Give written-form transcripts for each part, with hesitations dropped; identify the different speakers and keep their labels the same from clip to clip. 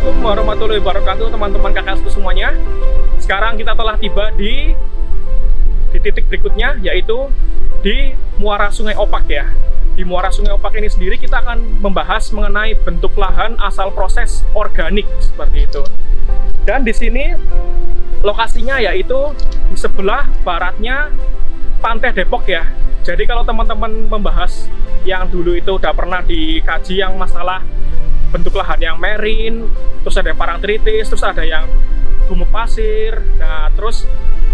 Speaker 1: Assalamualaikum warahmatullahi wabarakatuh teman-teman KKS semuanya. Sekarang kita telah tiba di titik berikutnya, yaitu di Muara Sungai Opak ya. Di Muara Sungai Opak ini sendiri kita akan membahas mengenai bentuk lahan asal proses organik seperti itu. Dan di sini lokasinya yaitu di sebelah baratnya Pantai Depok ya. Jadi kalau teman-teman membahas yang dulu itu udah pernah dikaji yang masalah bentuk lahan yang marine, terus ada parangtritis, terus ada yang gumuk pasir. Nah, terus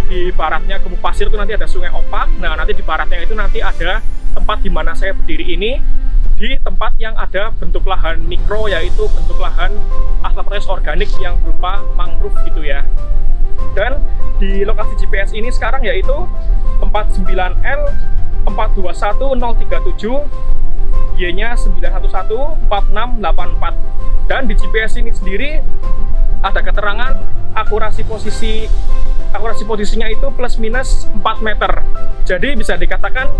Speaker 1: di baratnya gumuk pasir itu nanti ada Sungai Opak. Nah, nanti di baratnya itu nanti ada tempat di mana saya berdiri ini, di tempat yang ada bentuk lahan mikro, yaitu bentuk lahan asal proses organik yang berupa mangrove gitu ya. Dan di lokasi GPS ini sekarang yaitu 49L 421037, Y-nya 9114684. Dan di GPS ini sendiri ada keterangan akurasi posisinya itu plus minus 4 meter. Jadi bisa dikatakan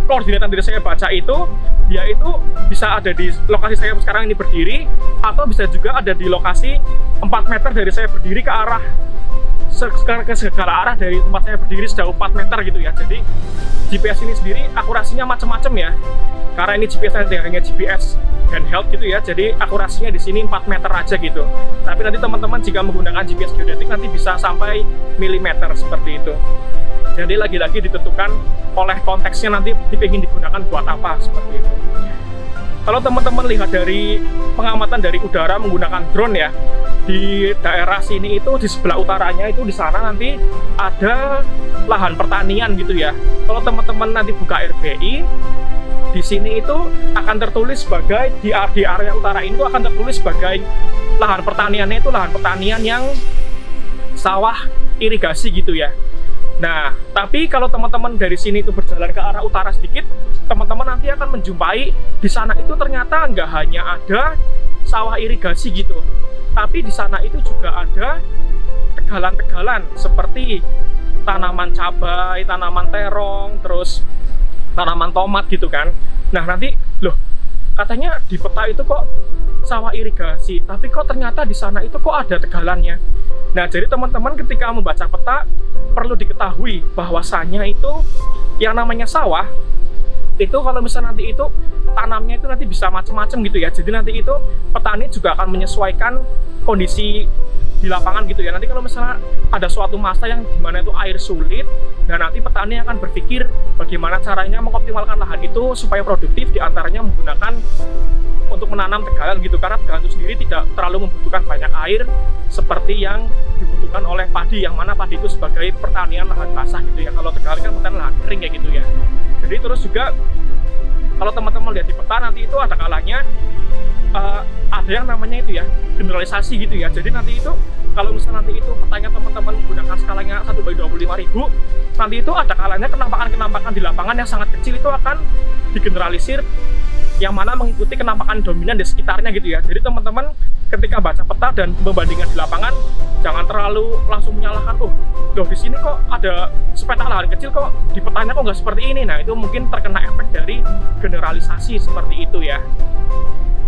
Speaker 1: koordinat yang dari saya baca itu, dia itu bisa ada di lokasi saya sekarang ini berdiri, atau bisa juga ada di lokasi 4 meter dari saya berdiri ke arah ke segala arah dari tempat saya berdiri sejauh 4 meter gitu ya. Jadi GPS ini sendiri akurasinya macam-macam ya, karena ini GPS hanya GPS handheld gitu ya, jadi akurasinya di sini 4 meter aja gitu. Tapi nanti teman-teman jika menggunakan GPS geodetik nanti bisa sampai milimeter seperti itu. Jadi lagi-lagi ditentukan oleh konteksnya nanti ingin digunakan buat apa seperti itu. Kalau teman-teman lihat dari pengamatan dari udara menggunakan drone ya, di daerah sini itu di sebelah utaranya itu di sana nanti ada lahan pertanian gitu ya. Kalau teman-teman nanti buka RBI, di sini itu akan tertulis sebagai di area utara ini itu akan tertulis sebagai lahan pertaniannya itu lahan pertanian yang sawah irigasi gitu ya. Nah, tapi kalau teman-teman dari sini itu berjalan ke arah utara sedikit, teman-teman nanti akan menjumpai di sana itu ternyata nggak hanya ada sawah irigasi gitu, tapi di sana itu juga ada tegalan-tegalan seperti tanaman cabai, tanaman terong, terus tanaman tomat gitu kan. Nah, nanti loh, katanya di peta itu kok sawah irigasi, tapi kok ternyata di sana itu kok ada tegalannya. Nah, jadi teman-teman ketika membaca peta perlu diketahui bahwasanya itu yang namanya sawah itu kalau misalnya nanti itu tanamnya itu nanti bisa macam-macam gitu ya. Jadi nanti itu petani juga akan menyesuaikan kondisi di lapangan gitu ya. Nanti kalau misalnya ada suatu masa yang dimana itu air sulit, dan nanti petani akan berpikir bagaimana caranya mengoptimalkan lahan itu supaya produktif, diantaranya menggunakan untuk menanam tegalan gitu, karena tegalan itu sendiri tidak terlalu membutuhkan banyak air seperti yang dibutuhkan oleh padi, yang mana padi itu sebagai pertanian lahan basah gitu ya. Kalau tegalan kan pertanian lahan kering ya gitu ya. Jadi terus juga kalau teman-teman lihat di peta nanti itu ada kalanya ada yang namanya itu ya generalisasi gitu ya. Jadi nanti itu kalau misalnya nanti itu petanya teman-teman menggunakan skalanya 1/25.000, nanti itu ada kalanya kenampakan-kenampakan di lapangan yang sangat kecil itu akan digeneralisir, yang mana mengikuti kenampakan dominan di sekitarnya gitu ya. Jadi teman-teman ketika baca peta dan membandingkan di lapangan, jangan terlalu langsung menyalahkan, oh loh di sini kok ada sepetak lahan kecil, kok di petanya kok nggak seperti ini. Nah, itu mungkin terkena efek dari generalisasi seperti itu ya.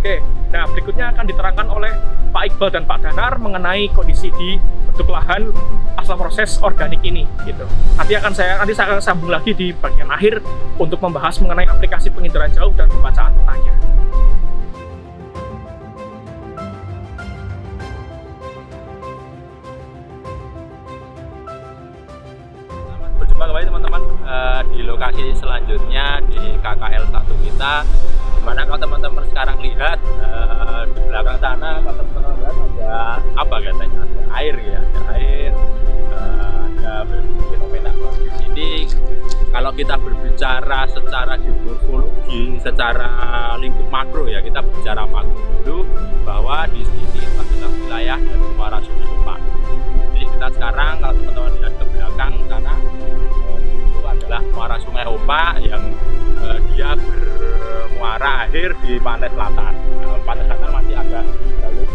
Speaker 1: Oke, nah berikutnya akan diterangkan oleh Pak Iqbal dan Pak Danar mengenai kondisi di bentuk lahan asal proses organik ini gitu. Nanti saya akan sambung lagi di bagian akhir untuk membahas mengenai aplikasi penginderaan jauh dan pembacaan petanya.
Speaker 2: Selamat berjumpa kembali teman-teman di lokasi selanjutnya di KKL 1 kita. Dimana kalau teman-teman sekarang lihat di belakang sana, kalau teman-teman lihat ada apa katanya, ada air ya, ada air, ada fenomena di sini. Kalau kita berbicara secara geomorfologi, secara lingkup makro ya, kita bicara makro dulu bahwa di sini adalah wilayah dari Muara Sungai Opak. Jadi kita sekarang kalau teman-teman lihat ke belakang sana, itu adalah Muara Sungai Opak yang dia bermuara akhir di pantai selatan. Pantai selatan masih agak jauh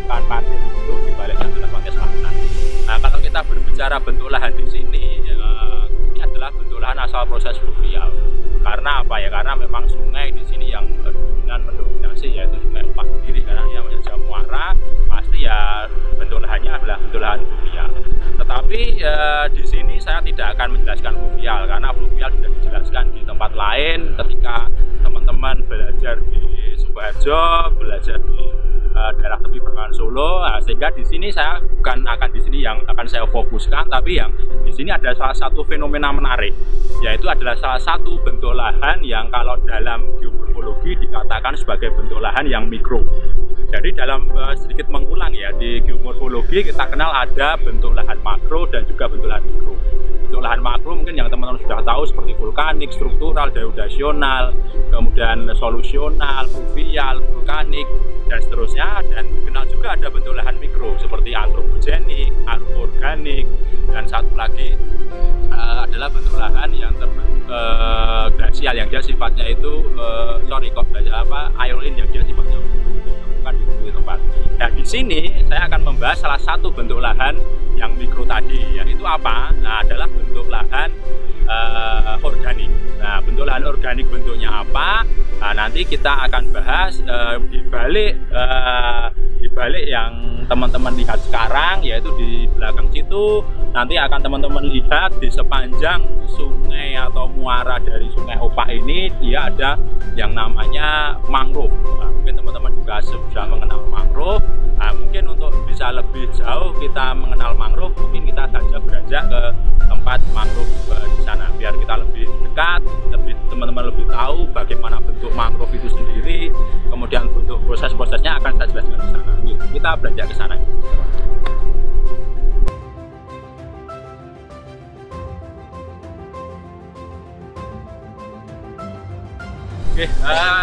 Speaker 2: dari pasir itu, di baliknya adalah pantai selatan. Nah, kalau kita berbicara bentuk lahan di sini, ini adalah bentuk lahan asal proses fluvial. Karena Karena apa ya? Karena memang sungai di sini yang mendominasi yaitu Sungai Opak sendiri, karena yang menjadi muara pasti ya bentuk lahannya adalah bentuk lahan fluvial. Tetapi di sini saya tidak akan menjelaskan fluvial karena fluvial sudah dijelaskan di tempat lain ketika teman-teman belajar di Sukoharjo, belajar di daerah tepi Bengawan Solo. Nah, sehingga di sini saya bukan akan di sini yang akan saya fokuskan, tapi yang di sini ada salah satu fenomena menarik, yaitu adalah salah satu bentuk lahan yang kalau dalam geomorfologi dikatakan sebagai bentuk lahan yang mikro. Jadi dalam sedikit mengulang ya, di geomorfologi kita kenal ada bentuk lahan makro dan juga bentuk lahan mikro. Bentuk lahan makro mungkin yang teman-teman sudah tahu seperti vulkanik, struktural, geodasional, kemudian solusional, fluvial, vulkanik, dan seterusnya. Dan dikenal juga ada bentuk lahan mikro seperti antropogenik, organik, dan satu lagi adalah bentuk lahan yang glasial yang dia sifatnya itu aeroin yang dia sifatnya bukan di tempat. Nah, di sini saya akan membahas salah satu bentuk lahan yang mikro tadi, yaitu apa? Nah, adalah bentuk lahan organik. Nah, bentuk lahan organik bentuknya apa? Nah, nanti kita akan bahas di balik yang teman-teman lihat sekarang, yaitu di belakang situ. Nanti akan teman-teman lihat di sepanjang sungai atau muara dari Sungai Opak ini dia ada yang namanya mangrove. Nah, mungkin teman-teman juga sudah mengenal mangrove. Nah, mungkin untuk bisa lebih jauh kita mengenal mangrove, mungkin kita saja beranjak ke tempat mangrove di sana biar kita lebih dekat, teman-teman lebih tahu bagaimana bentuk mangrove itu sendiri, kemudian bentuk proses-prosesnya akan saya jelaskan di sana. Kita beranjak ke sana. Oke,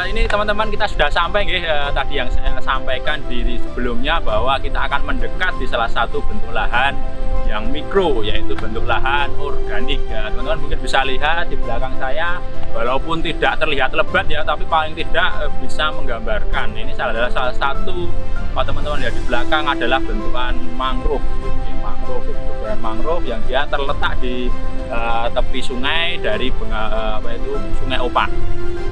Speaker 2: ini teman-teman kita sudah sampai tadi yang saya sampaikan di sebelumnya bahwa kita akan mendekat di salah satu bentuk lahan yang mikro, yaitu bentuk lahan organik. Ya, teman-teman mungkin bisa lihat di belakang saya, walaupun tidak terlihat lebat ya, tapi paling tidak bisa menggambarkan. Ini adalah salah satu, kalau teman-teman lihat di belakang adalah bentukan mangrove. Bentukan mangrove yang dia terletak di tepi sungai dari Sungai Opak.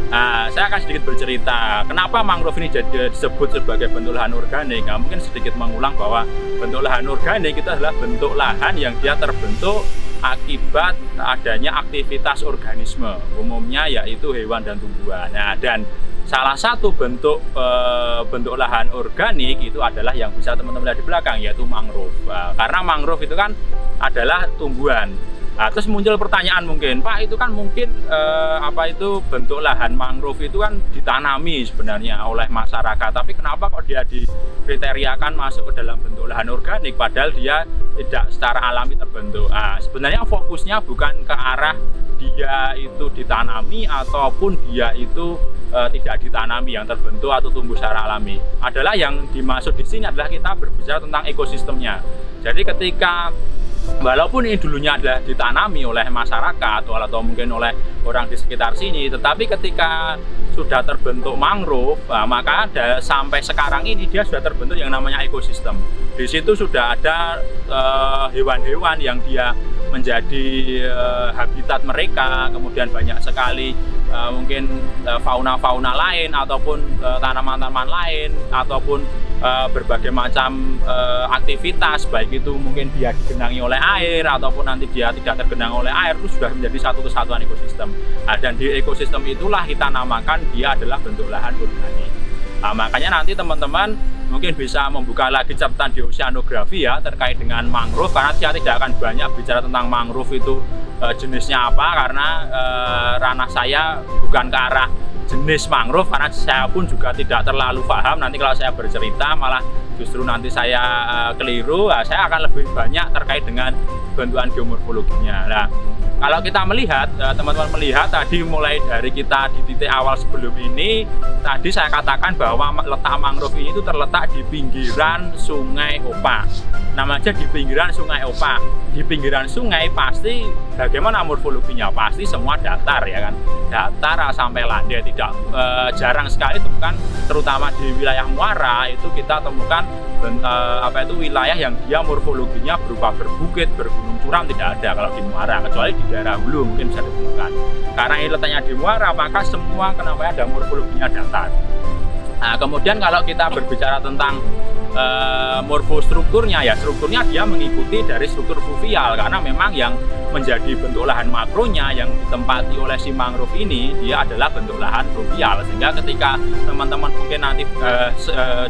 Speaker 2: Nah, saya akan sedikit bercerita kenapa mangrove ini disebut sebagai bentuk lahan organik. Nah, mungkin sedikit mengulang bahwa bentuk lahan organik itu adalah bentuk lahan yang dia terbentuk akibat adanya aktivitas organisme, umumnya yaitu hewan dan tumbuhan. Nah, dan salah satu bentuk lahan organik itu adalah yang bisa teman-teman lihat di belakang, yaitu mangrove. Karena mangrove itu kan adalah tumbuhan. Nah, terus muncul pertanyaan mungkin, Pak, itu kan mungkin bentuk lahan mangrove itu kan ditanami sebenarnya oleh masyarakat, tapi kenapa kok dia dikriteriakan masuk ke dalam bentuk lahan organik padahal dia tidak secara alami terbentuk? Nah, sebenarnya fokusnya bukan ke arah dia itu ditanami ataupun dia itu tidak ditanami, yang terbentuk atau tumbuh secara alami. Adalah yang dimaksud di sini adalah kita berbicara tentang ekosistemnya. Jadi ketika walaupun ini dulunya adalah ditanami oleh masyarakat atau mungkin oleh orang di sekitar sini, tetapi ketika sudah terbentuk mangrove, maka sampai sekarang ini dia sudah terbentuk yang namanya ekosistem. Di situ sudah ada hewan-hewan yang dia menjadi habitat mereka, kemudian banyak sekali mungkin fauna-fauna lain ataupun tanaman-tanaman lain ataupun berbagai macam aktivitas, baik itu mungkin dia digenangi oleh air ataupun nanti dia tidak tergenang oleh air, itu sudah menjadi satu kesatuan ekosistem. Nah, dan di ekosistem itulah kita namakan dia adalah bentuk lahan organik. Nah, makanya nanti teman-teman mungkin bisa membuka lagi catatan di oceanografi ya terkait dengan mangrove, karena saya tidak akan banyak bicara tentang mangrove itu jenisnya apa, karena ranah saya bukan ke arah jenis mangrove, karena saya pun juga tidak terlalu paham. Nanti kalau saya bercerita malah justru nanti saya keliru. Nah, saya akan lebih banyak terkait dengan bentukan geomorfologinya. Nah, kalau kita melihat, teman-teman melihat tadi mulai dari kita di titik awal sebelum ini, tadi saya katakan bahwa letak mangrove ini itu terletak di pinggiran Sungai Opak. Namanya di pinggiran Sungai Opak. Di pinggiran sungai pasti bagaimana morfologinya? Pasti semua datar ya kan, datar sampai landai. Tidak jarang sekali temukan, terutama di wilayah muara itu kita temukan wilayah yang dia morfologinya berupa berbukit, bergunung curam tidak ada kalau di Muara, kecuali di daerah hulu mungkin bisa ditemukan. Karena ini letaknya di Muara, maka semua kenapa ada morfologinya datar. Nah, kemudian kalau kita berbicara tentang morfostrukturnya, ya strukturnya dia mengikuti dari struktur fluvial, karena memang yang menjadi bentuk lahan makronya yang ditempati oleh si mangrove ini dia adalah bentuk lahan fluvial, sehingga ketika teman-teman mungkin nanti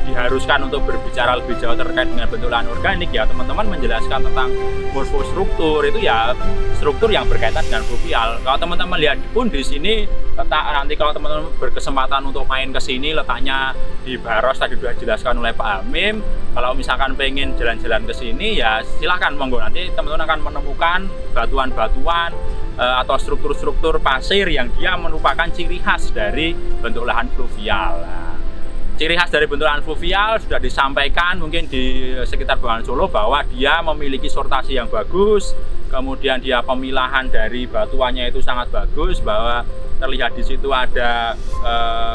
Speaker 2: diharuskan untuk berbicara lebih jauh terkait dengan bentuk lahan organik, ya teman-teman menjelaskan tentang morfostruktur itu ya struktur yang berkaitan dengan fluvial. Kalau teman-teman lihat pun di sini letak, nanti kalau teman-teman berkesempatan untuk main ke sini, letaknya di Baros tadi sudah dijelaskan oleh Pak Hamim. Kalau misalkan pengen jalan-jalan ke sini ya silahkan monggo, nanti teman-teman akan menemukan batuan-batuan atau struktur-struktur pasir yang dia merupakan ciri khas dari bentuk lahan fluvial. Nah, ciri khas dari bentuk lahan fluvial sudah disampaikan mungkin di sekitar Bengawan Solo bahwa dia memiliki sortasi yang bagus, kemudian dia pemilahan dari batuannya itu sangat bagus, bahwa terlihat di situ ada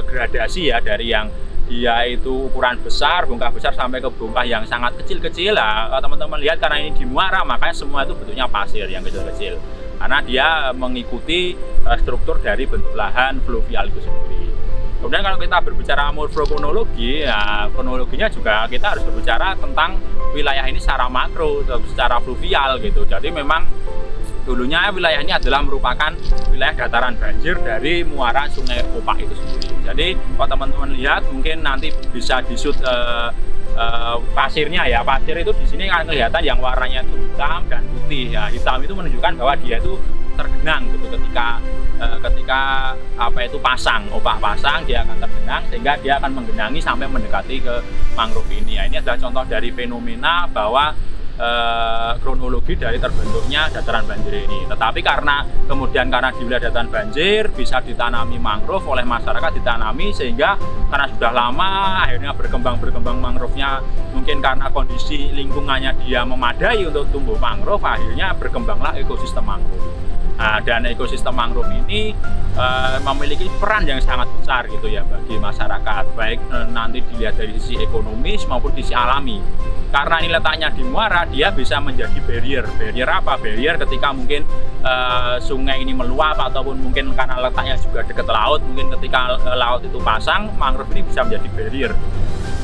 Speaker 2: gradasi ya, dari yang dia itu ukuran besar, bongkah besar sampai ke bongkah yang sangat kecil-kecil. Nah, teman-teman lihat karena ini di Muara, makanya semua itu bentuknya pasir yang kecil-kecil, karena dia mengikuti struktur dari bentuk lahan fluvial itu sendiri. Kemudian kalau kita berbicara morfokronologi, ya kronologinya juga kita harus berbicara tentang wilayah ini secara makro, secara fluvial gitu. Jadi memang dulunya wilayah ini adalah merupakan wilayah dataran banjir dari muara Sungai Opak itu sendiri. Jadi kalau teman-teman lihat mungkin nanti bisa disut pasirnya ya. Pasir itu di sini akan kelihatan yang warnanya itu hitam dan putih. Ya, hitam itu menunjukkan bahwa dia itu tergenang gitu ketika pasang, opak pasang, dia akan tergenang sehingga dia akan menggenangi sampai mendekati ke mangrove ini. Ya, ini adalah contoh dari fenomena bahwa kronologi dari terbentuknya dataran banjir ini. Tetapi karena di wilayah dataran banjir bisa ditanami mangrove oleh masyarakat, ditanami sehingga karena sudah lama akhirnya berkembang mangrove-nya, mungkin karena kondisi lingkungannya dia memadai untuk tumbuh mangrove, akhirnya berkembanglah ekosistem mangrove. Nah, dan ekosistem mangrove ini memiliki peran yang sangat besar gitu ya bagi masyarakat, baik nanti dilihat dari sisi ekonomis maupun sisi alami. Karena ini letaknya di Muara, dia bisa menjadi barrier. Barrier apa? Barrier ketika mungkin sungai ini meluap, ataupun mungkin karena letaknya juga dekat laut, mungkin ketika laut itu pasang, mangrove ini bisa menjadi barrier.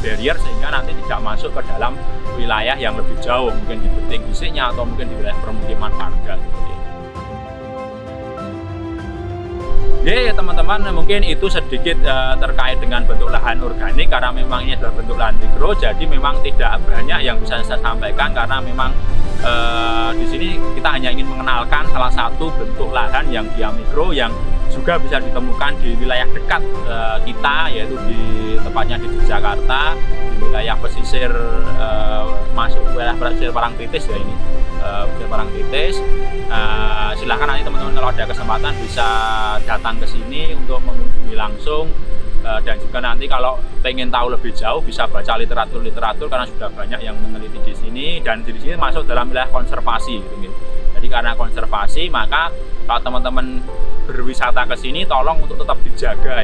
Speaker 2: Barrier sehingga nanti tidak masuk ke dalam wilayah yang lebih jauh, mungkin di beting bisiknya atau mungkin di wilayah permukiman warga. Oke teman-teman, mungkin itu sedikit terkait dengan bentuk lahan organik, karena memang ini adalah bentuk lahan mikro, jadi memang tidak banyak yang bisa saya sampaikan, karena memang di sini kita hanya ingin mengenalkan salah satu bentuk lahan yang dia mikro, yang juga bisa ditemukan di wilayah dekat kita, yaitu tepatnya di Jakarta, di wilayah pesisir masuk wilayah pesisir Parangtritis ya ini. Parangtritis. Silahkan nanti teman-teman kalau ada kesempatan bisa datang ke sini untuk mengunjungi langsung, dan juga nanti kalau pengen tahu lebih jauh bisa baca literatur karena sudah banyak yang meneliti di sini, dan di sini masuk dalam wilayah konservasi gitu. Jadi karena konservasi, maka kalau teman-teman berwisata ke sini tolong untuk tetap dijaga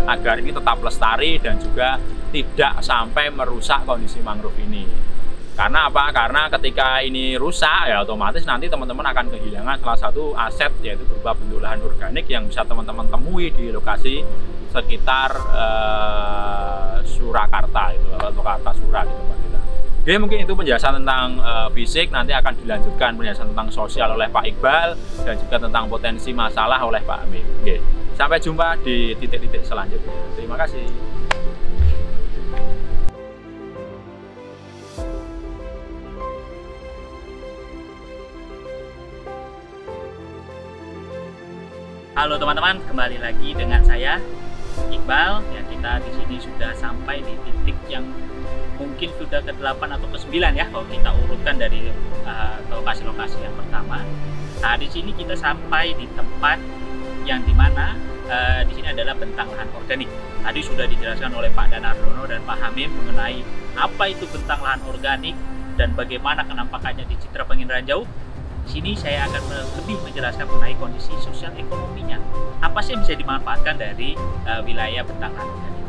Speaker 2: agar ini tetap lestari dan juga tidak sampai merusak kondisi mangrove ini. Karena apa? Karena ketika ini rusak ya otomatis nanti teman-teman akan kehilangan salah satu aset, yaitu berupa bentuk lahan organik yang bisa teman-teman temui di lokasi sekitar Surakarta itu, atau Kartasura gitu Pak kita. Oke, mungkin itu penjelasan tentang fisik, nanti akan dilanjutkan penjelasan tentang sosial oleh Pak Iqbal dan juga tentang potensi masalah oleh Pak Hamim. Oke, sampai jumpa di titik-titik selanjutnya. Terima kasih.
Speaker 3: Halo teman-teman, kembali lagi dengan saya Iqbal. Ya, kita di sini sudah sampai di titik yang mungkin sudah ke-8 atau ke-9 ya kalau kita urutkan dari lokasi-lokasi yang pertama. Nah, di sini kita sampai di tempat yang dimana di sini adalah bentang lahan organik. Tadi sudah dijelaskan oleh Pak Danardono dan Pak Hamim mengenai apa itu bentang lahan organik dan bagaimana kenampakannya di Citra Pengin Ranjau. Di sini saya akan lebih menjelaskan mengenai kondisi sosial ekonominya. Apa sih yang bisa dimanfaatkan dari wilayah bentang lahan organik.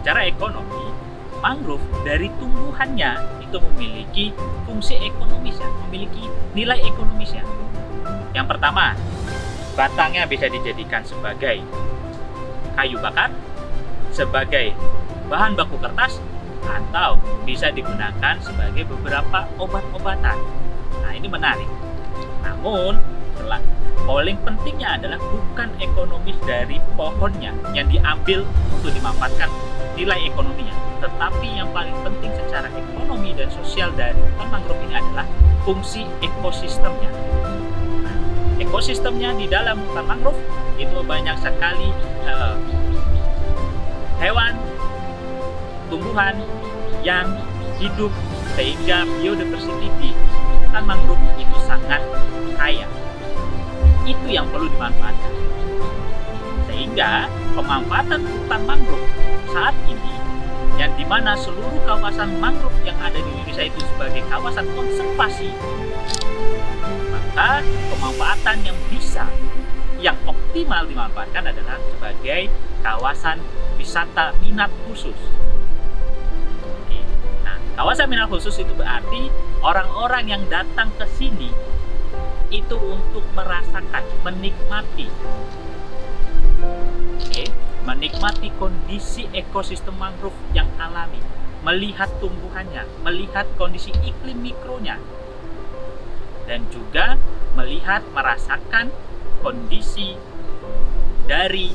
Speaker 3: secara ekonomi, mangrove dari tumbuhannya itu memiliki fungsi ekonomisnya, memiliki nilai ekonomisnya. Yang pertama, batangnya bisa dijadikan sebagai kayu bakar, sebagai bahan baku kertas, atau bisa digunakan sebagai beberapa obat-obatan. Nah, ini menarik. Namun, paling pentingnya adalah bukan ekonomis dari pohonnya yang diambil untuk dimanfaatkan nilai ekonominya, tetapi yang paling penting secara ekonomi dan sosial dari hutan mangrove ini adalah fungsi ekosistemnya. Nah, ekosistemnya di dalam hutan mangrove itu banyak sekali hewan, tumbuhan yang hidup, sehingga biodiversity di hutan mangrove itu sangat kaya. Itu yang perlu dimanfaatkan. Sehingga pemanfaatan hutan mangrove saat ini, yang dimana seluruh kawasan mangrove yang ada di Indonesia itu sebagai kawasan konservasi, maka pemanfaatan yang bisa, yang optimal dimanfaatkan adalah sebagai kawasan wisata minat khusus. Nah, kawasan minat khusus itu berarti orang-orang yang datang ke sini itu untuk merasakan, menikmati, menikmati kondisi ekosistem mangrove yang alami, melihat tumbuhannya, melihat kondisi iklim mikronya, dan juga melihat, merasakan kondisi dari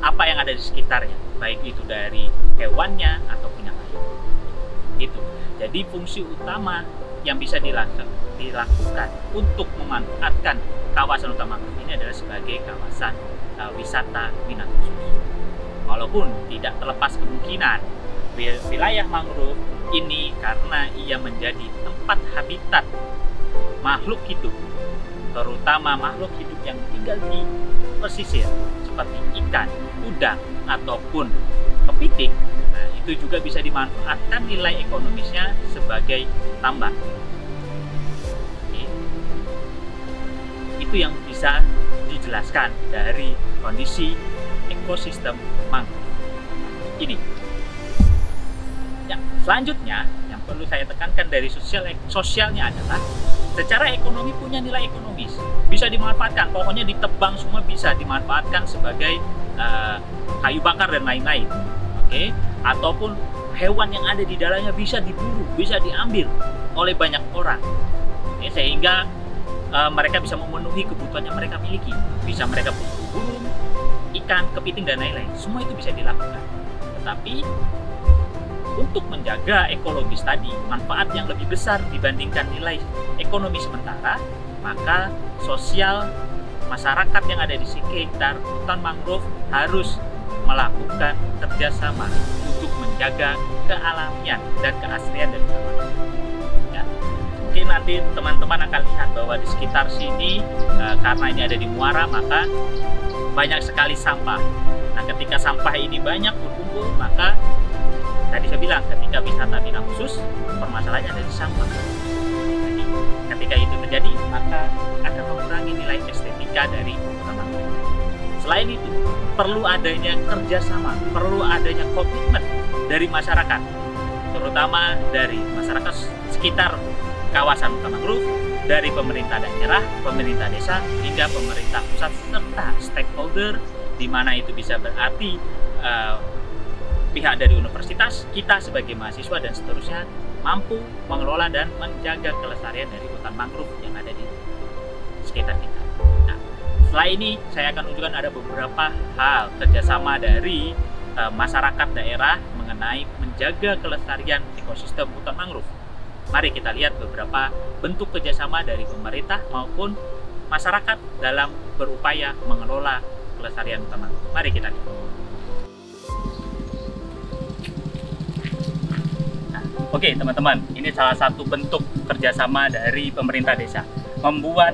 Speaker 3: apa yang ada di sekitarnya, baik itu dari hewannya ataupun yang lain. Itu. Jadi fungsi utama yang bisa dilakukan untuk memanfaatkan kawasan hutan mangrove ini adalah sebagai kawasan wisata minat khusus. Walaupun tidak terlepas kemungkinan wilayah mangrove ini karena ia menjadi tempat habitat makhluk hidup, terutama makhluk hidup yang tinggal di pesisir seperti ikan, udang, ataupun kepiting. Nah, itu juga bisa dimanfaatkan nilai ekonomisnya sebagai tambang. Itu yang bisa dijelaskan dari kondisi ekosistem mangrove ini. Ya, selanjutnya yang perlu saya tekankan dari sosialnya adalah secara ekonomi punya nilai ekonomis, bisa dimanfaatkan, pohonnya ditebang semua bisa dimanfaatkan sebagai kayu bakar dan lain-lain. Oke, ataupun hewan yang ada di dalamnya bisa diburu, bisa diambil oleh banyak orang. Oke, sehingga mereka bisa memenuhi kebutuhan yang mereka miliki. Bisa mereka berburu burung, ikan, kepiting, dan lain-lain. Semua itu bisa dilakukan. Tetapi untuk menjaga ekologis tadi, manfaat yang lebih besar dibandingkan nilai ekonomi sementara, maka sosial masyarakat yang ada di sekitar hutan mangrove harus melakukan kerjasama untuk menjaga kealamian dan keaslian dari hutan mangrove. Mungkin nanti teman-teman akan lihat bahwa di sekitar sini karena ini ada di muara, maka banyak sekali sampah. Nah, ketika sampah ini banyak berkumpul, maka tadi saya bilang ketika wisata minat khusus, permasalahannya ada di sampah. Jadi ketika itu terjadi, maka akan mengurangi nilai estetika dari hutan mangrove. Selain itu, perlu adanya kerjasama, perlu adanya komitmen dari masyarakat, terutama dari masyarakat sekitar kawasan hutan mangrove, dari pemerintah daerah, pemerintah desa, hingga pemerintah pusat, serta stakeholder, di mana itu bisa berarti pihak dari universitas, kita sebagai mahasiswa, dan seterusnya, mampu mengelola dan menjaga kelestarian dari hutan mangrove yang ada di sekitar kita. Nah, setelah ini saya akan tunjukkan ada beberapa hal kerjasama dari masyarakat daerah mengenai menjaga kelestarian ekosistem hutan mangrove. Mari kita lihat beberapa bentuk kerjasama dari pemerintah maupun masyarakat dalam berupaya mengelola kelestarian hutan mangrove. Mari kita lihat. Nah, oke teman-teman, ini salah satu bentuk kerjasama dari pemerintah desa, membuat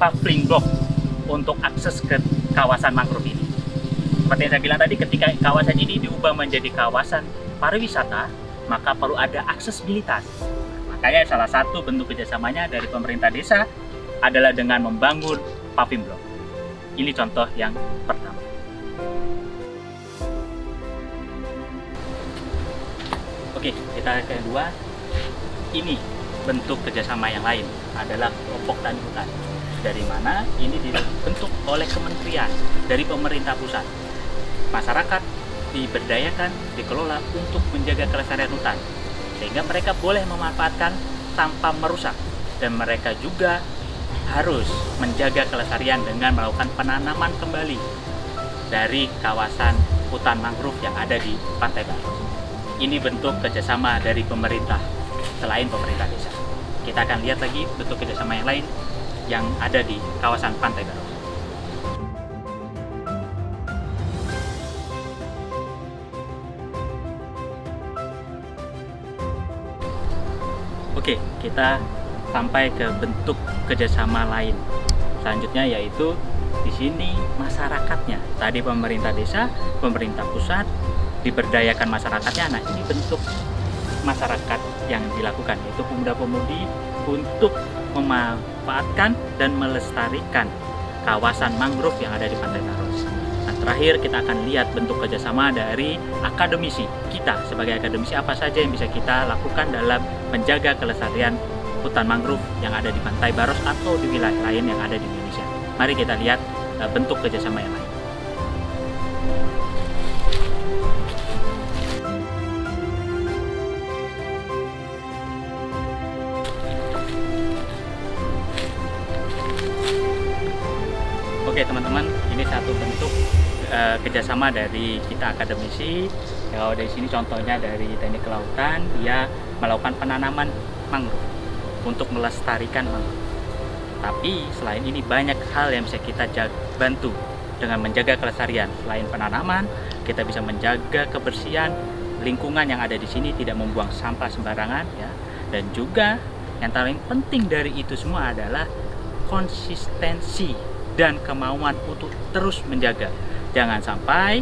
Speaker 3: paving block untuk akses ke kawasan mangrove ini. Seperti yang saya bilang tadi, ketika kawasan ini diubah menjadi kawasan pariwisata, maka perlu ada aksesibilitas. Makanya salah satu bentuk kerjasamanya dari pemerintah desa adalah dengan membangun paving block. Ini contoh yang pertama. Oke, kita kedua, ini bentuk kerjasama yang lain adalah kelompok tani hutan. Dari mana ini dibentuk oleh kementerian dari pemerintah pusat. Masyarakat diberdayakan, dikelola untuk menjaga kelestarian hutan, sehingga mereka boleh memanfaatkan tanpa merusak, dan mereka juga harus menjaga kelestarian dengan melakukan penanaman kembali dari kawasan hutan mangrove yang ada di Pantai Baros. Ini bentuk kerjasama dari pemerintah selain pemerintah desa. Kita akan lihat lagi bentuk kerjasama yang lain yang ada di kawasan Pantai Baros. Oke, kita sampai ke bentuk kerjasama lain. Selanjutnya yaitu di sini masyarakatnya. Tadi pemerintah desa, pemerintah pusat diberdayakan masyarakatnya. Nah, ini bentuk masyarakat yang dilakukan, yaitu pemuda-pemudi untuk memanfaatkan dan melestarikan kawasan mangrove yang ada di Pantai Baros. Nah, terakhir kita akan lihat bentuk kerjasama dari akademisi. Kita sebagai akademisi apa saja yang bisa kita lakukan dalam menjaga kelestarian hutan mangrove yang ada di Pantai Baros atau di wilayah lain yang ada di Indonesia. Mari kita lihat bentuk kerjasama yang lain. Oke teman-teman, ini satu bentuk kerjasama dari kita akademisi. Kalau dari sini contohnya dari Teknik Kelautan, dia melakukan penanaman mangrove untuk melestarikan mangrove. Tapi selain ini banyak hal yang bisa kita bantu dengan menjaga kelestarian. Selain penanaman, kita bisa menjaga kebersihan lingkungan yang ada di sini, tidak membuang sampah sembarangan ya. Dan juga yang paling penting dari itu semua adalah konsistensi dan kemauan untuk terus menjaga. Jangan sampai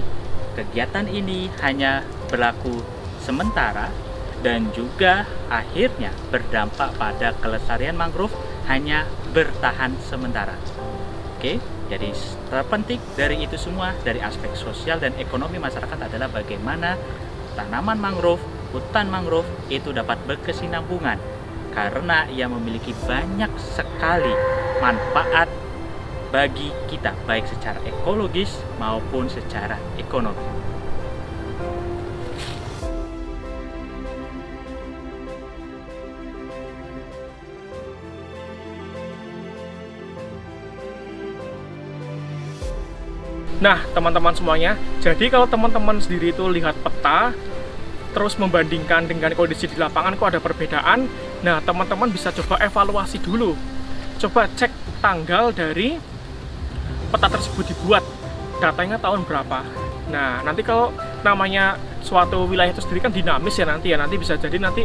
Speaker 3: kegiatan ini hanya berlaku sementara dan juga akhirnya berdampak pada kelestarian mangrove hanya bertahan sementara. Oke, jadi terpenting dari itu semua, dari aspek sosial dan ekonomi masyarakat adalah bagaimana tanaman mangrove, hutan mangrove itu dapat berkesinambungan karena ia memiliki banyak sekali manfaat bagi kita, baik secara ekologis maupun secara ekonomi.
Speaker 1: Nah, teman-teman semuanya, jadi kalau teman-teman sendiri itu lihat peta, terus membandingkan dengan kondisi di lapangan kok ada perbedaan, nah teman-teman bisa coba evaluasi dulu. Coba cek tanggal dari peta tersebut dibuat, datanya tahun berapa. Nah, nanti kalau namanya suatu wilayah itu sendiri kan dinamis ya, nanti bisa jadi nanti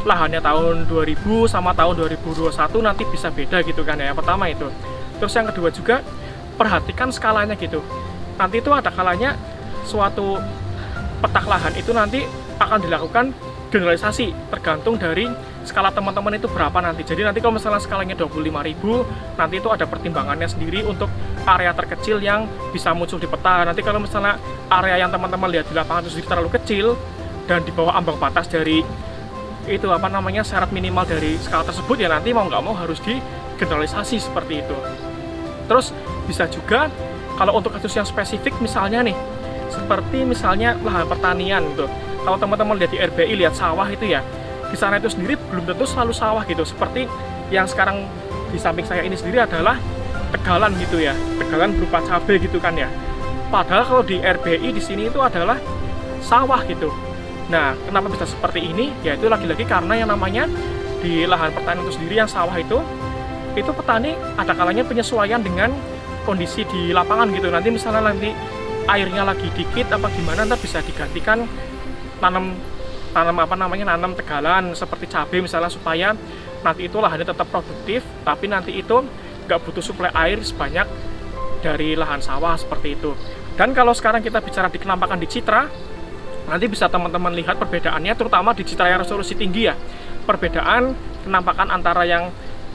Speaker 1: lahannya tahun 2000 sama tahun 2021 nanti bisa beda gitu kan ya, yang pertama itu. Terus yang kedua juga, perhatikan skalanya gitu. Nanti itu ada kalanya suatu petak lahan itu nanti akan dilakukan generalisasi tergantung dari skala teman-teman itu berapa nanti. Jadi nanti kalau misalnya skalanya 25.000, nanti itu ada pertimbangannya sendiri untuk area terkecil yang bisa muncul di peta. Nanti kalau misalnya area yang teman-teman lihat di lapangan itu terlalu kecil dan di bawah ambang batas dari itu syarat minimal dari skala tersebut, ya nanti mau nggak mau harus digeneralisasi seperti itu. Terus bisa juga kalau untuk kasus yang spesifik misalnya nih, seperti misalnya lahan pertanian gitu. Kalau teman-teman lihat di RBI, lihat sawah itu ya, di sana itu sendiri belum tentu selalu sawah gitu. Seperti yang sekarang di samping saya ini sendiri adalah tegalan gitu ya, tegalan berupa cabai gitu kan ya. Padahal kalau di RBI di sini itu adalah sawah gitu. Nah, kenapa bisa seperti ini? Ya itu lagi-lagi karena yang namanya di lahan pertanian itu sendiri yang sawah itu petani ada kalanya penyesuaian dengan kondisi di lapangan gitu. Nanti misalnya airnya lagi dikit apa gimana, ntar bisa digantikan nanam tegalan seperti cabai misalnya, supaya nanti itu lahannya tetap produktif tapi nanti itu nggak butuh suplai air sebanyak dari lahan sawah seperti itu. Dan kalau sekarang kita bicara di kenampakan di Citra, nanti bisa teman-teman lihat perbedaannya, terutama di Citra yang resolusi tinggi ya, perbedaan kenampakan antara yang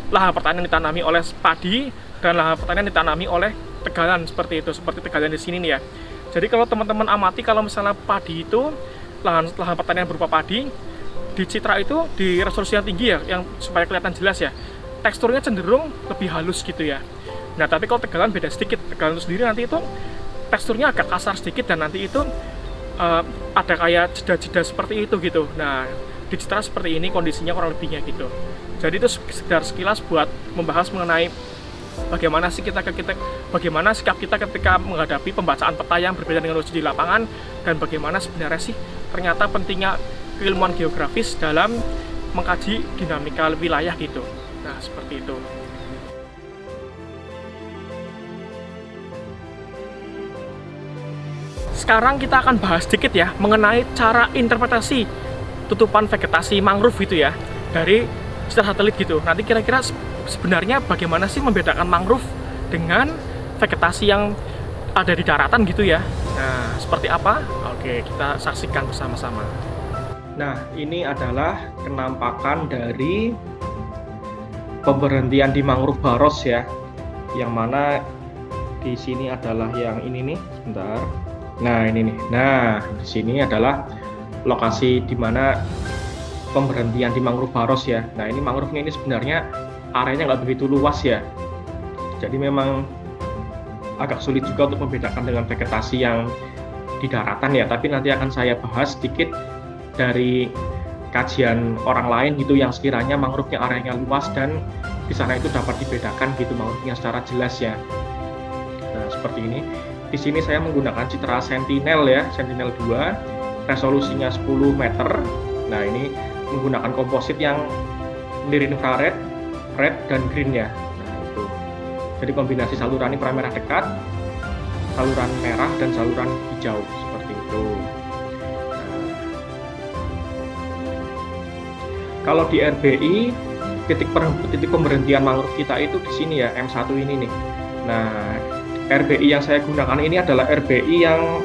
Speaker 1: lahan pertanian ditanami oleh padi dan lahan pertanian ditanami oleh tegalan seperti itu, seperti tegalan di sini nih ya. Jadi kalau teman-teman amati, kalau misalnya padi itu lahan pertanian berupa padi, di citra itu di resolusi yang tinggi ya, yang supaya kelihatan jelas ya, teksturnya cenderung lebih halus gitu ya. Nah tapi kalau tegalan beda sedikit, tegalan itu sendiri nanti itu teksturnya agak kasar sedikit, dan nanti itu ada kayak jeda-jeda seperti itu gitu. Nah di citra seperti ini kondisinya kurang lebihnya gitu. Jadi itu sekedar sekilas buat membahas mengenai bagaimana sikap kita ketika menghadapi pembacaan peta yang berbeda dengan uji di lapangan, dan bagaimana sebenarnya sih ternyata pentingnya keilmuan geografis dalam mengkaji dinamika wilayah gitu. Nah seperti itu. Sekarang kita akan bahas sedikit ya mengenai cara interpretasi tutupan vegetasi mangrove gitu ya dari citra satelit gitu. Nanti kira-kira sebenarnya bagaimana sih membedakan mangrove dengan vegetasi yang ada di daratan gitu ya. Nah, seperti apa? Oke, kita saksikan bersama-sama. Nah, ini adalah kenampakan dari pemberhentian di mangrove Baros ya. Yang mana di sini adalah yang ini nih, sebentar. Nah, ini nih. Nah, di sini adalah lokasi di mana pemberhentian di mangrove Baros ya. Nah, ini mangrove-nya ini sebenarnya areanya nggak begitu luas ya, jadi memang agak sulit juga untuk membedakan dengan vegetasi yang di daratan ya. Tapi nanti akan saya bahas sedikit dari kajian orang lain gitu yang sekiranya mangrove-nya areanya luas dan di sana itu dapat dibedakan gitu mangrove-nya secara jelas ya. Nah seperti ini. Di sini saya menggunakan citra Sentinel ya, Sentinel 2, resolusinya 10 meter. Nah ini menggunakan komposit yang near infrared, red dan green ya. Nah itu. Jadi kombinasi saluran inframerah dekat, saluran merah dan saluran hijau seperti itu. Nah, kalau di RBI titik pemberhentian mangrove kita itu di sini ya, M1 ini nih. Nah, RBI yang saya gunakan ini adalah RBI yang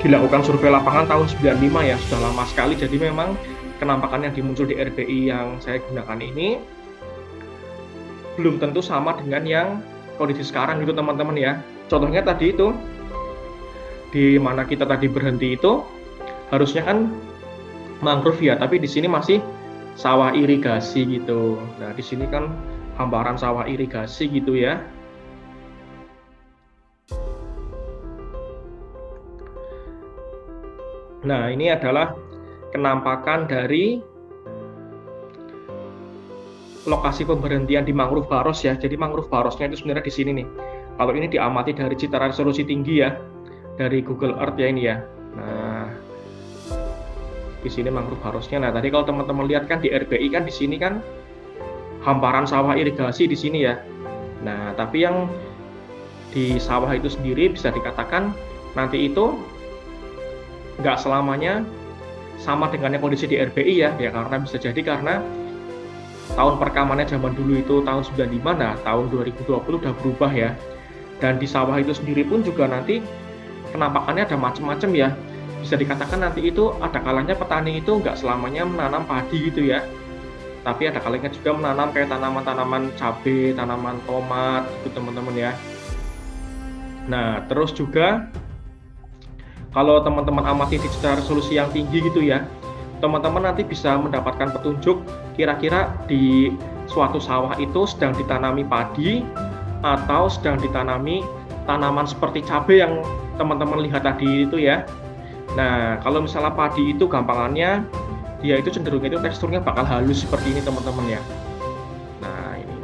Speaker 1: dilakukan survei lapangan tahun 95 ya, sudah lama sekali. Jadi memang kenampakan yang dimuncul di RBI yang saya gunakan ini belum tentu sama dengan yang kondisi sekarang gitu teman-teman ya. Contohnya tadi itu di mana kita tadi berhenti itu harusnya kan mangrove ya, tapi di sini masih sawah irigasi gitu. Nah di sini kan hamparan sawah irigasi gitu ya. Nah ini adalah kenampakan dari lokasi pemberhentian di mangrove Baros ya. Jadi mangrove Barosnya itu sebenarnya di sini nih. Kalau ini diamati dari citra resolusi tinggi ya, dari Google Earth ya ini ya. Nah, di sini mangrove Barosnya. Nah, tadi kalau teman-teman lihat kan di RBI kan di sini kan hamparan sawah irigasi di sini ya. Nah, tapi yang di sawah itu sendiri bisa dikatakan nanti itu nggak selamanya sama dengan yang kondisi di RBI ya, karena bisa jadi karena tahun perekamannya zaman dulu itu tahun 95, nah tahun 2020 udah berubah ya. Dan di sawah itu sendiri pun juga nanti kenampakannya ada macam-macam ya. Bisa dikatakan nanti itu ada kalanya petani itu nggak selamanya menanam padi gitu ya, tapi ada kalanya juga menanam kayak tanaman-tanaman cabai, tanaman tomat gitu teman-teman ya. Nah terus juga kalau teman-teman amati di citra resolusi yang tinggi gitu ya, teman-teman nanti bisa mendapatkan petunjuk kira-kira di suatu sawah itu sedang ditanami padi atau sedang ditanami tanaman seperti cabai yang teman-teman lihat tadi itu ya. Nah kalau misalnya padi itu gampangannya dia itu cenderung itu teksturnya bakal halus seperti ini teman-teman ya. Nah ini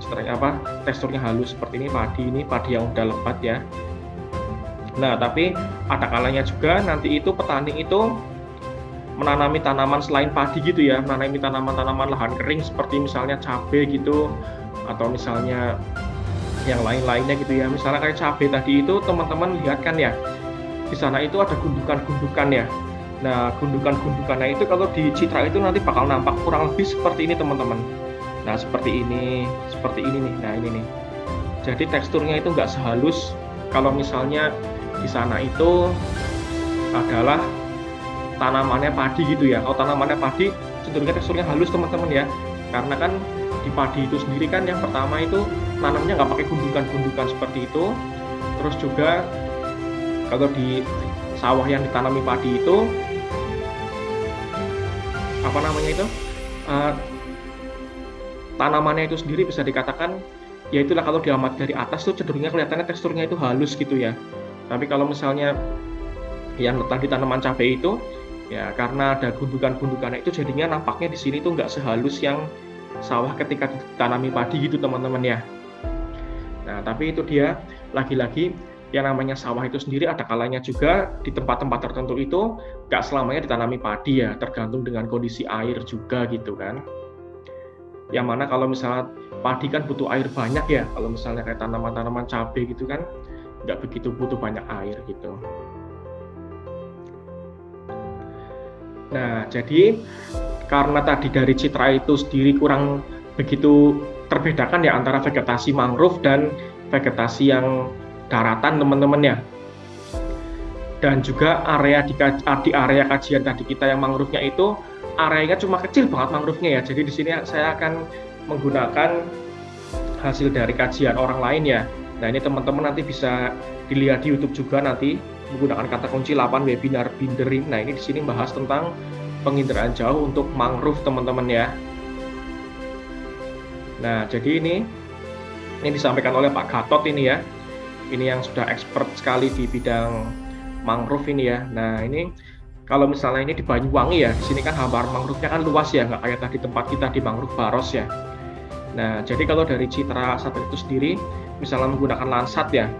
Speaker 1: citranya apa, teksturnya halus seperti ini padi yang udah lebat ya. Nah tapi ada kalanya juga nanti itu petani itu menanami tanaman selain padi gitu ya, menanami tanaman-tanaman lahan kering seperti misalnya cabai gitu, atau misalnya yang lain-lainnya gitu ya. Misalnya kayak cabai tadi itu teman-teman lihat kan ya, di sana itu ada gundukan-gundukan ya. Nah gundukan-gundukannya itu kalau di citra itu nanti bakal nampak kurang lebih seperti ini teman-teman. Nah seperti ini nih. Nah ini nih. Jadi teksturnya itu nggak sehalus kalau misalnya di sana itu adalah tanamannya padi gitu ya. Kalau tanamannya padi cenderungnya teksturnya halus teman-teman ya, karena kan di padi itu sendiri kan yang pertama itu nanamnya nggak pakai gundukan-gundukan seperti itu. Terus juga kalau di sawah yang ditanami padi itu apa namanya itu, tanamannya itu sendiri bisa dikatakan, ya itulah kalau diamati dari atas tuh cenderungnya kelihatannya teksturnya itu halus gitu ya. Tapi kalau misalnya yang letak di tanaman cabai itu, ya karena ada gundukan-gundukannya itu jadinya nampaknya di sini tuh nggak sehalus yang sawah ketika ditanami padi gitu teman-teman ya. Nah tapi itu dia, lagi-lagi yang namanya sawah itu sendiri ada kalanya juga di tempat-tempat tertentu itu nggak selamanya ditanami padi ya, tergantung dengan kondisi air juga gitu kan. Yang mana kalau misalnya padi kan butuh air banyak ya, kalau misalnya kayak tanaman-tanaman cabai gitu kan nggak begitu butuh banyak air gitu. Nah jadi karena tadi dari citra itu sendiri kurang begitu terbedakan ya antara vegetasi mangrove dan vegetasi yang daratan teman-teman ya. Dan juga area di area kajian tadi kita yang mangrove-nya itu areanya cuma kecil banget mangrove-nya ya. Jadi di sini saya akan menggunakan hasil dari kajian orang lain ya. Nah ini teman-teman nanti bisa dilihat di YouTube juga nanti menggunakan kata kunci 8 webinar Binderin. Nah ini di sini bahas tentang penginderaan jauh untuk mangrove teman-teman ya. Nah jadi ini disampaikan oleh Pak Gatot ini ya. Ini yang sudah expert sekali di bidang mangrove ini ya. Nah ini kalau misalnya ini di Banyuwangi ya, di sini kan hamparan mangrove-nya kan luas ya, nggak kayak tadi tempat kita di Mangrove Baros ya. Nah, jadi kalau dari citra satelit itu sendiri, misalnya menggunakan Landsat ya.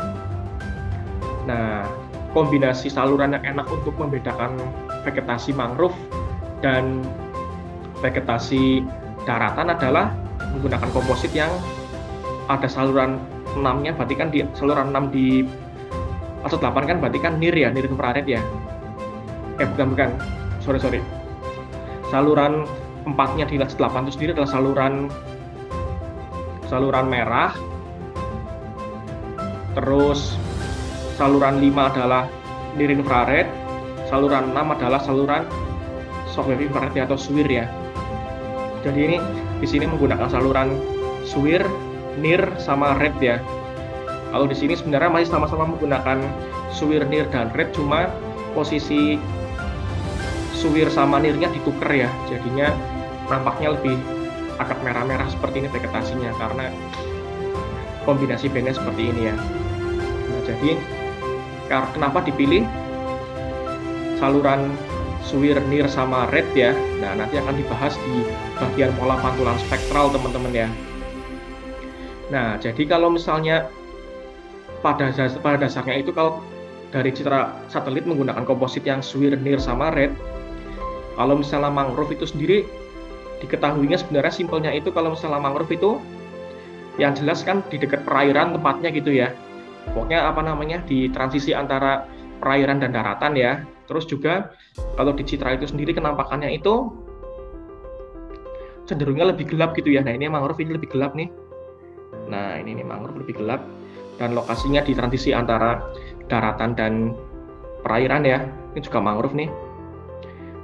Speaker 1: Nah, kombinasi saluran yang enak untuk membedakan vegetasi mangrove dan vegetasi daratan adalah menggunakan komposit yang ada saluran 6-nya, berarti kan di saluran 6 di atau 8 kan berarti kan NIR ya, NIR infrared ya. Bukan, sorry. Saluran 4-nya di LEDS 8 itu sendiri adalah saluran merah. Terus saluran 5 adalah NIR infrared, saluran 6 adalah saluran shockwave infrared atau SWIR ya. Jadi ini di sini menggunakan saluran SWIR, NIR sama red ya. Kalau di sini sebenarnya masih sama-sama menggunakan SWIR, NIR dan red, cuma posisi SWIR sama NIR-nya ditukar ya, jadinya nampaknya lebih agak merah-merah seperti ini vegetasinya karena kombinasi bandnya seperti ini ya. Nah, jadi kenapa dipilih saluran SWIR, NIR sama red ya? Nah nanti akan dibahas di bagian pola pantulan spektral teman-teman ya. Nah jadi kalau misalnya pada dasarnya itu kalau dari citra satelit menggunakan komposit yang SWIR, NIR sama red, kalau misalnya mangrove itu sendiri diketahuinya sebenarnya simpelnya itu kalau misalnya mangrove itu yang jelas kan di dekat perairan tempatnya gitu ya. Pokoknya apa namanya di transisi antara perairan dan daratan ya. Terus juga kalau di citra itu sendiri kenampakannya itu cenderungnya lebih gelap gitu ya. Nah ini mangrove ini lebih gelap nih. Nah ini mangrove lebih gelap dan lokasinya di transisi antara daratan dan perairan ya. Ini juga mangrove nih.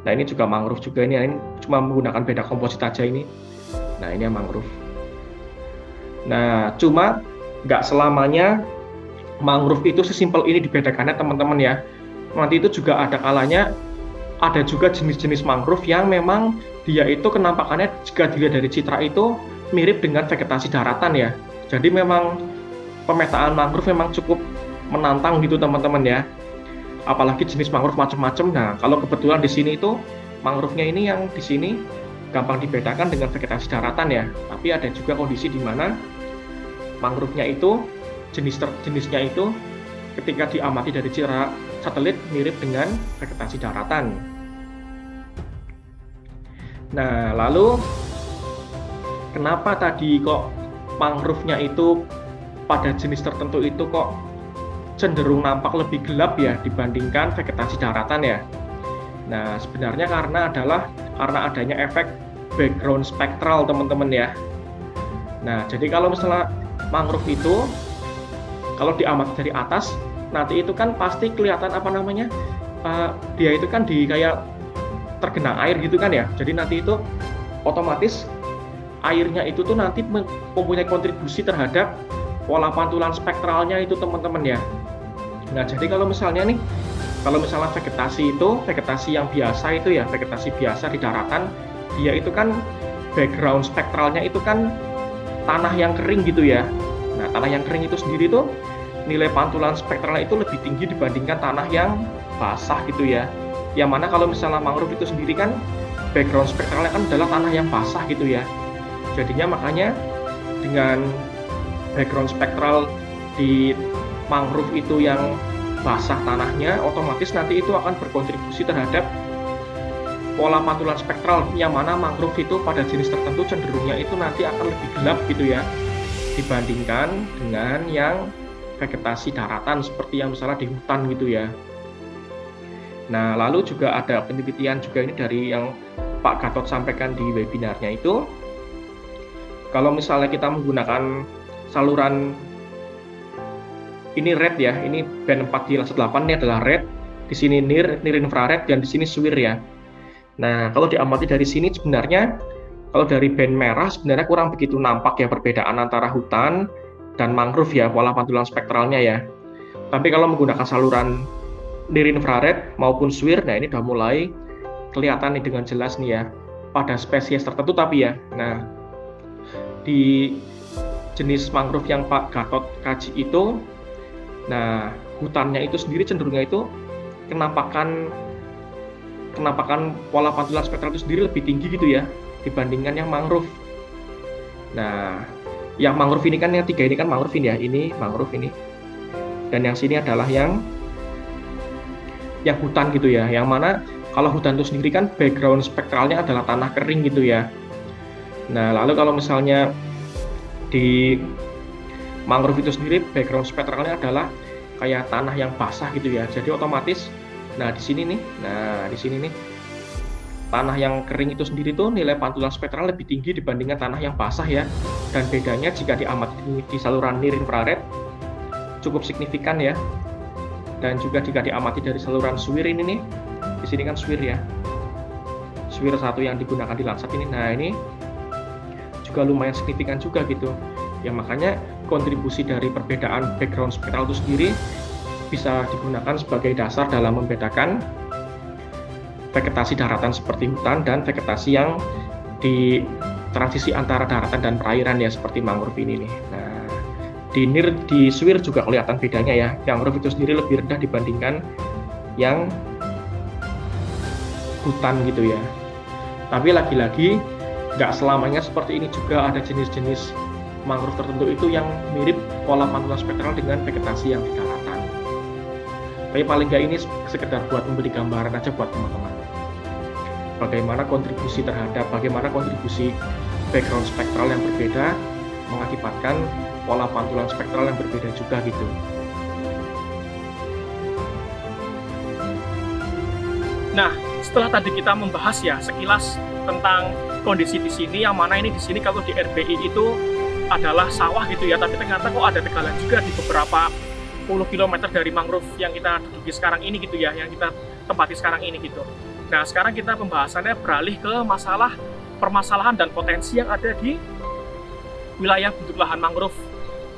Speaker 1: Nah ini juga mangrove juga ini cuma menggunakan beda komposit aja ini. Nah ini yang mangrove. Nah cuma nggak selamanya mangrove itu sesimpel ini dibedakannya teman-teman ya. Nanti itu juga ada kalanya ada juga jenis-jenis mangrove yang memang dia itu kenampakannya jika dilihat dari citra itu mirip dengan vegetasi daratan ya. Jadi memang pemetaan mangrove memang cukup menantang gitu teman-teman ya. Apalagi jenis mangrove macam-macam. Nah, kalau kebetulan di sini itu mangrove-nya ini yang di sini gampang dibedakan dengan vegetasi daratan ya. Tapi ada juga kondisi di mana mangrove-nya itu jenisnya itu ketika diamati dari citra satelit mirip dengan vegetasi daratan. Nah, lalu kenapa tadi kok mangrove-nya itu pada jenis tertentu itu kok cenderung nampak lebih gelap ya dibandingkan vegetasi daratan ya. Nah sebenarnya karena adanya efek background spektral teman-teman ya. Nah jadi kalau misalnya mangrove itu kalau diamati dari atas nanti itu kan pasti kelihatan apa namanya dia itu kan di kayak tergenang air gitu kan ya. Jadi nanti itu otomatis airnya itu tuh nanti mempunyai kontribusi terhadap pola pantulan spektralnya itu teman-teman ya. Nah jadi kalau misalnya vegetasi yang biasa itu ya, vegetasi biasa di daratan dia itu kan background spektralnya itu kan tanah yang kering gitu ya. Nah, tanah yang kering itu sendiri tuh nilai pantulan spektralnya itu lebih tinggi dibandingkan tanah yang basah gitu ya. Yang mana kalau misalnya mangrove itu sendiri kan background spektralnya kan adalah tanah yang basah gitu ya. Jadinya makanya dengan background spektral di mangrove itu yang basah tanahnya, otomatis nanti itu akan berkontribusi terhadap pola pantulan spektral, yang mana mangrove itu pada jenis tertentu cenderungnya itu nanti akan lebih gelap gitu ya dibandingkan dengan yang vegetasi daratan seperti yang misalnya di hutan gitu ya. Nah, lalu juga ada penelitian juga ini dari yang Pak Gatot sampaikan di webinarnya itu, kalau misalnya kita menggunakan saluran ini red ya, ini band 4/8 ini adalah red, di sini near infrared, dan di sini SWIR ya. Nah, kalau diamati dari sini sebenarnya kalau dari band merah sebenarnya kurang begitu nampak ya perbedaan antara hutan dan mangrove ya, pola pantulan spektralnya ya. Tapi kalau menggunakan saluran near infrared maupun SWIR, nah ini udah mulai kelihatan nih dengan jelas nih ya pada spesies tertentu tapi ya. Nah, di jenis mangrove yang Pak Gatot kaji itu, nah hutannya itu sendiri cenderungnya itu kenampakan pola pantulan spektral itu sendiri lebih tinggi gitu ya dibandingkan yang mangrove. Nah, yang mangrove ini kan yang 3 ini kan mangrove ini ya, ini mangrove ini, dan yang sini adalah yang hutan gitu ya, yang mana kalau hutan itu sendiri kan background spektralnya adalah tanah kering gitu ya. Nah, lalu kalau misalnya di mangrove itu sendiri background spektralnya adalah kayak tanah yang basah gitu ya, jadi otomatis nah di sini nih tanah yang kering itu sendiri tuh nilai pantulan spektral lebih tinggi dibandingkan tanah yang basah ya. Dan bedanya jika diamati di saluran near infrared cukup signifikan ya. Dan juga jika diamati dari saluran SWIR ini nih, di sini kan SWIR ya, SWIR 1 yang digunakan di Landsat ini, nah ini juga lumayan signifikan juga gitu ya. Makanya kontribusi dari perbedaan background spektral itu sendiri bisa digunakan sebagai dasar dalam membedakan vegetasi daratan seperti hutan dan vegetasi yang di transisi antara daratan dan perairan ya seperti mangrove ini nih. Nah, di SWIR juga kelihatan bedanya ya. Yang mangrove itu sendiri lebih rendah dibandingkan yang hutan gitu ya. Tapi lagi-lagi nggak selamanya seperti ini, juga ada jenis-jenis mangrove tertentu itu yang mirip pola pantulan spektral dengan vegetasi yang di daratan. Tapi paling nggak ini sekedar buat memberi gambaran aja buat teman-teman. Bagaimana kontribusi background spektral yang berbeda mengakibatkan pola pantulan spektral yang berbeda juga gitu. Nah, setelah tadi kita membahas ya sekilas tentang kondisi di sini, yang mana ini di sini kalau di RBI itu adalah sawah gitu ya, tapi ternyata kok ada tegalan juga di beberapa puluh kilometer dari mangrove yang kita duduki sekarang ini gitu ya, yang kita tempati sekarang ini gitu. Nah, sekarang kita pembahasannya beralih ke permasalahan dan potensi yang ada di wilayah bentuk lahan mangrove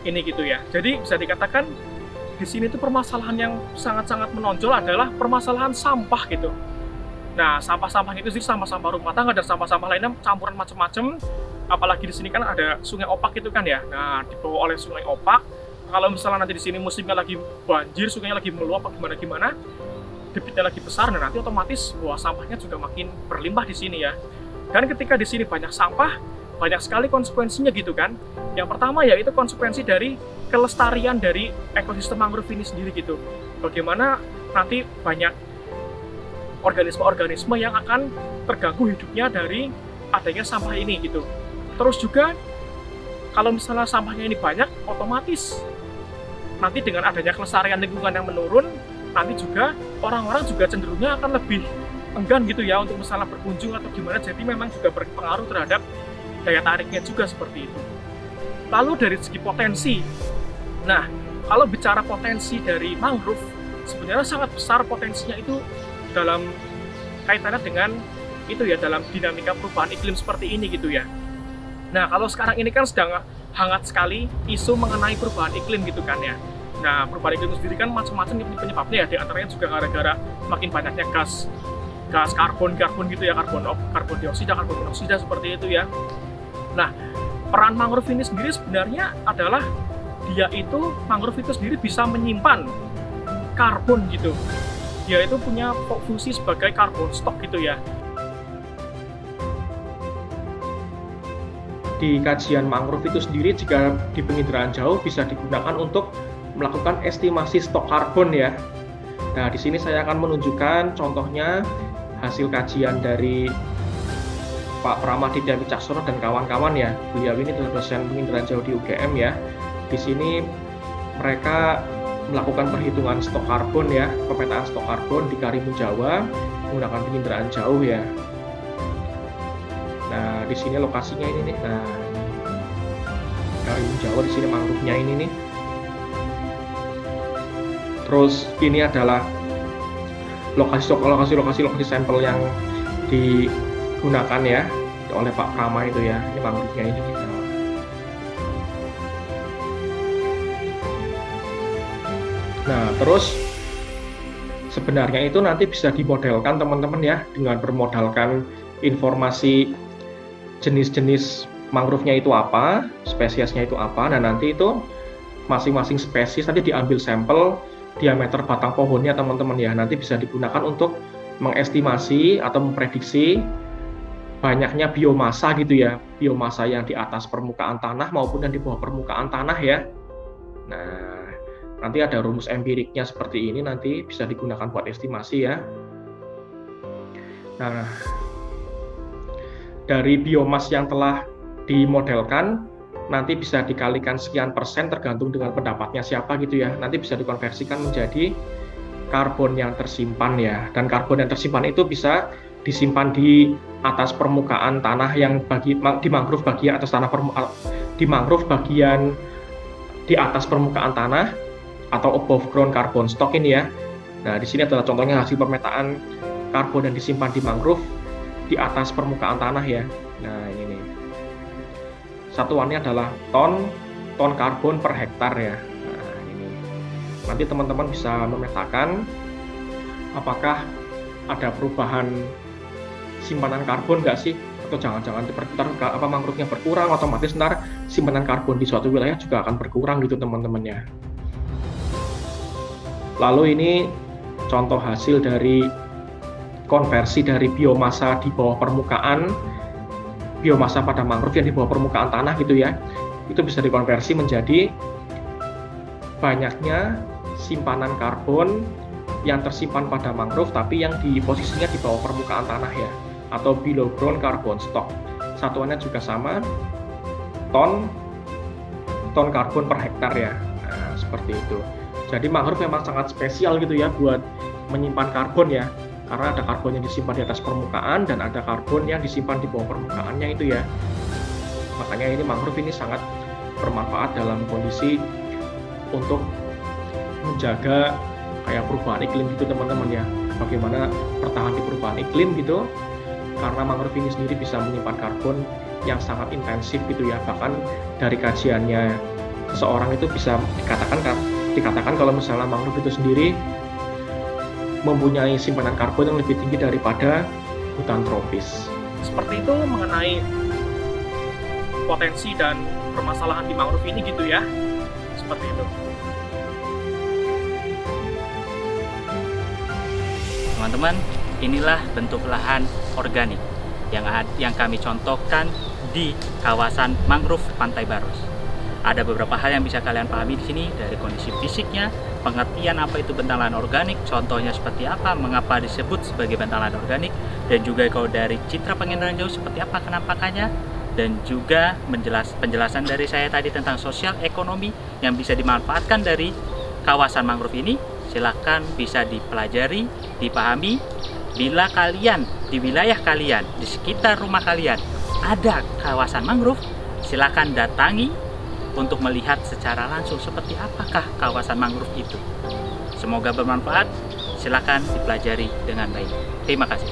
Speaker 1: ini gitu ya. Jadi bisa dikatakan di sini tuh permasalahan yang sangat-sangat menonjol adalah permasalahan sampah gitu. Nah, sampah-sampah itu sih sampah-sampah rumah tangga dan sampah-sampah lainnya campuran macam-macam. Apalagi di sini kan ada Sungai Opak gitu kan ya. Nah, dibawa oleh Sungai Opak. Kalau misalnya nanti di sini musimnya lagi banjir, sungainya lagi meluap, gimana-gimana, debitnya lagi besar, dan nanti otomatis wah sampahnya juga makin berlimpah di sini ya. Dan ketika di sini banyak sampah, banyak sekali konsekuensinya gitu kan. Yang pertama ya itu konsekuensi dari kelestarian dari ekosistem mangrove ini sendiri gitu. Bagaimana nanti banyak organisme-organisme yang akan terganggu hidupnya dari adanya sampah ini gitu. Terus juga kalau misalnya sampahnya ini banyak, otomatis nanti dengan adanya kelestarian lingkungan yang menurun, nanti juga orang-orang juga cenderungnya akan lebih enggan gitu ya untuk misalnya berkunjung atau gimana. Jadi memang juga berpengaruh terhadap daya tariknya juga seperti itu. Lalu dari segi potensi, nah kalau bicara potensi dari mangrove, sebenarnya sangat besar potensinya itu dalam kaitannya dengan itu ya, dalam dinamika perubahan iklim seperti ini gitu ya. Nah, kalau sekarang ini kan sedang hangat sekali isu mengenai perubahan iklim gitu kan ya. Nah, perubahan iklim sendiri kan macam-macam penyebabnya ya, diantaranya juga gara-gara makin banyaknya gas gas karbon gitu ya, karbon dioksida, karbon monoksida seperti itu ya. Nah, peran mangrove ini sendiri sebenarnya adalah mangrove itu sendiri bisa menyimpan karbon gitu. Dia itu punya fungsi sebagai karbon stok gitu ya. Di kajian mangrove itu sendiri, jika di penginderaan jauh bisa digunakan untuk melakukan estimasi stok karbon ya. Nah, di sini saya akan menunjukkan contohnya hasil kajian dari Pak Pramaditya Wicaksono dan kawan-kawan ya. Beliau ini adalah dosen penginderaan jauh di UGM ya. Di sini mereka melakukan perhitungan stok karbon ya, pemetaan stok karbon di Karimun Jawa menggunakan penginderaan jauh ya. Nah, di sini lokasinya ini nih. Nah, Karimun Jawa, di sini mangrove-nya ini nih. Terus ini adalah lokasi sampel yang digunakan ya oleh Pak Prama itu ya. Ini mangrove-nya ini. Nah, terus sebenarnya itu nanti bisa dimodelkan teman-teman ya, dengan bermodalkan informasi jenis-jenis mangrove-nya itu apa, spesiesnya itu apa. Nah, nanti itu masing-masing spesies nanti diambil sampel diameter batang pohonnya teman-teman ya, nanti bisa digunakan untuk mengestimasi atau memprediksi banyaknya biomasa gitu ya, biomasa yang di atas permukaan tanah maupun yang di bawah permukaan tanah ya. Nah, nanti ada rumus empiriknya seperti ini, nanti bisa digunakan buat estimasi ya. Nah, dari biomas yang telah dimodelkan nanti bisa dikalikan sekian persen tergantung dengan pendapatnya siapa gitu ya. Nanti bisa dikonversikan menjadi karbon yang tersimpan ya. Dan karbon yang tersimpan itu bisa disimpan di atas permukaan tanah yang di mangrove bagian atas tanah di mangrove bagian di atas permukaan tanah atau above ground carbon stock ini ya. Nah, di sini adalah contohnya hasil pemetaan karbon yang disimpan di mangrove di atas permukaan tanah ya. Nah, ini nih. Satuannya adalah ton karbon per hektar ya. Nah, ini. Nanti teman-teman bisa memetakan apakah ada perubahan simpanan karbon nggak sih, atau jangan-jangan mangrove-nya berkurang, otomatis ntar simpanan karbon di suatu wilayah juga akan berkurang gitu teman-teman ya. Lalu ini contoh hasil dari konversi dari biomasa di bawah permukaan, biomasa pada mangrove yang di bawah permukaan tanah gitu ya, itu bisa dikonversi menjadi banyaknya simpanan karbon yang tersimpan pada mangrove tapi yang di posisinya di bawah permukaan tanah ya, atau below ground carbon stock. Satuannya juga sama, ton karbon per hektar ya. Nah, seperti itu. Jadi mangrove memang sangat spesial gitu ya buat menyimpan karbon ya. Karena ada karbon yang disimpan di atas permukaan dan ada karbon yang disimpan di bawah permukaannya itu ya. Makanya ini mangrove ini sangat bermanfaat dalam kondisi untuk menjaga kayak perubahan iklim gitu teman-teman ya. Bagaimana bertahan di perubahan iklim gitu. Karena mangrove ini sendiri bisa menyimpan karbon yang sangat intensif gitu ya. Bahkan dari kajiannya seseorang itu bisa dikatakan kalau misalnya mangrove itu sendiri mempunyai simpanan karbon yang lebih tinggi daripada hutan tropis. Seperti itu mengenai potensi dan permasalahan di mangrove ini gitu ya. Seperti itu.
Speaker 3: Teman-teman, inilah bentuk lahan organik yang kami contohkan di kawasan mangrove Pantai Baros. Ada beberapa hal yang bisa kalian pahami di sini, dari kondisi fisiknya, pengertian apa itu bentalan organik, contohnya seperti apa, mengapa disebut sebagai bentalan organik, dan juga kalau dari citra penginderaan jauh seperti apa penampakannya, dan juga penjelasan dari saya tadi tentang sosial ekonomi yang bisa dimanfaatkan dari kawasan mangrove ini. Silakan bisa dipelajari, dipahami. Bila kalian di wilayah kalian, di sekitar rumah kalian ada kawasan mangrove, silakan datangi untuk melihat secara langsung seperti apakah kawasan mangrove itu. Semoga bermanfaat, silakan dipelajari dengan baik. Terima kasih.